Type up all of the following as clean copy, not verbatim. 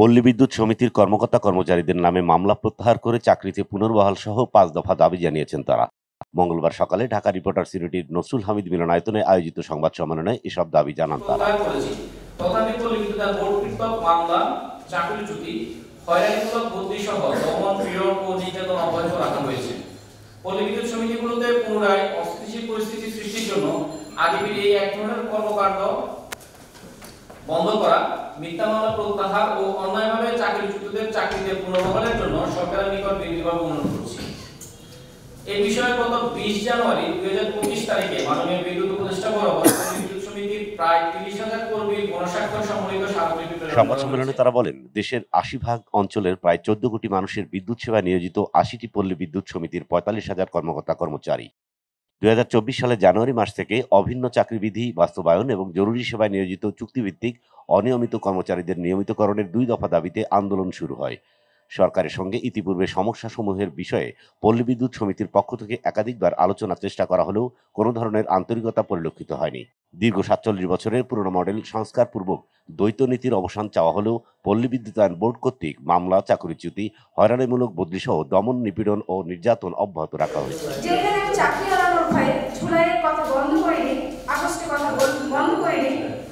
পল্লী বিদ্যুৎ সমিতির কর্মকর্তা-কর্মচারীদের নামে মামলা প্রত্যাহার করে চাকরিতে পুনর্বহাল সহ ৫ দফা দাবি জানিয়েছেন তারা। মঙ্গলবার সকালে ঢাকা রিপোর্টার্স ইউনিটির নসরুল হামিদ মিলনায়তনে আয়োজিত সংবাদ সম্মেলনে এসব দাবি জানান তারা। পল্লী বিদ্যুৎ সমিতিগুলোতে পুনরায় অস্থিতিশীল পরিস্থিতি সৃষ্টির জন্য আদিবির এই এক ধরনের কর্মকাণ্ড বন্ধ করা, মিথ্যা মামলা প্রত্যাহার ও অন্যায়ভাবে চাকরিচ্যুতদের চাকরিতে পুনর্বহালের জন্য সরকারের নিকট বিনীতভাবে অনুরোধ করছি। এই বিষয়ে গত ২০ জানুয়ারি ২০২৫ তারিখে মাননীয় বিদ্যুৎ উপদেষ্টা বরাবর বিদ্যুৎ সমিতির প্রায় ৩০,০০০ কর্মীর গণস্বাক্ষর সম্বলিত স্মারকলিপি সংবাদ সম্মেলনে তারা বলেন, দেশের ৮০ ভাগ অঞ্চলের প্রায় ১৪ কোটি মানুষের বিদ্যুৎ সেবায় নিয়োজিত ৮০টি পল্লী বিদ্যুৎ সমিতির ৪৫,০০০ কর্মকর্তা-কর্মচারী ২০২৪ সালের জানুয়ারি মাস থেকে অভিন্ন চাকরিবিধি বাস্তবায়ন এবং জরুরি সেবায় নিয়োজিত চুক্তিভিত্তিক অনিয়মিত কর্মচারীদের নিয়মিতকরণের ২ দফা দাবিতে আন্দোলন শুরু হয়। সরকারের সঙ্গে ইতিপূর্বে সমস্যাসমূহের বিষয়ে পল্লী বিদ্যুৎ সমিতির পক্ষ থেকে একাধিকবার আলোচনার চেষ্টা করা হলেও কোনো ধরনের আন্তরিকতা পরিলক্ষিত হয়নি। দীর্ঘ ৪৭ বছরের পুরনো মডেল সংস্কারপূর্বক দ্বৈত নীতির অবসান চাওয়া হলেও পল্লী বিদ্যুতায়ন বোর্ড কর্তৃক মামলা, চাকরিচ্যুতি, হয়রানিমূলক বদলিসহ দমন, নিপীড়ন ও নির্যাতন অব্যাহত রাখা হয়েছে।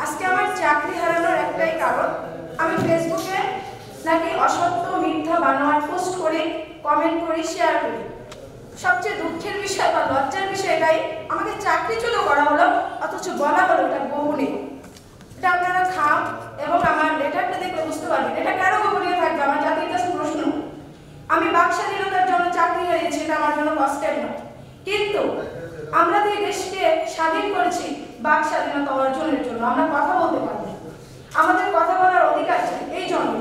আজকে আমার চাকরি হারানোর একটাই কারণ, আমি ফেসবুকে নাকি অসত্য মিথ্যা বানোয়াট পোস্ট করি, কমেন্ট করি, শেয়ার করি। সবচেয়ে দুঃখের বিষয় বা লজ্জার বিষয় এটাই, আমাকে চাকরিচ্যুত করা হলো, অথচ বলা হলো এটা গোপনীয়। এটা আপনারা খাম এবং আমার লেটারটা দেখলে বুঝতে পারবেন এটা কেন গোপনীয় থাকবে। আমার জাতির কাছে প্রশ্ন, আমি বাক স্বাধীনতার জন্য চাকরি হারিয়েছি, এটা আমার জন্য কষ্টের নয়, কিন্তু আমরা যে দেশকে স্বাধীন করেছি বাক স্বাধীনতা অর্জনের জন্য, আমরা কথা বলতে পারবো, আমাদের কথা বলার অধিকার চাই এই জন্য।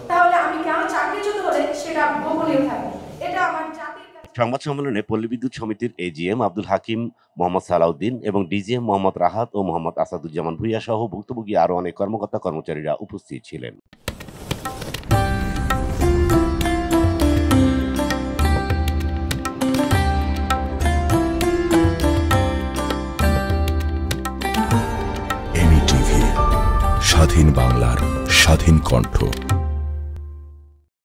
তাহলে আমি কেন চাকরিচ্যুত হলে সেটা গোপনীয় থাকবে? এটা আমার জাতির। সংবাদ সম্মেলনে পল্লী বিদ্যুৎ সমিতির এজিএম আব্দুল হাকিম, মোহাম্মদ সালাউদ্দিন এবং ডিজিএম মোহাম্মদ রাহাত ও মোহাম্মদ আসাদুজ্জামান ভূঁইয়া সহ ভুক্তভোগী আরও অনেক কর্মকর্তা-কর্মচারীরা উপস্থিত ছিলেন। স্বাধীন বাংলার স্বাধীন কণ্ঠ।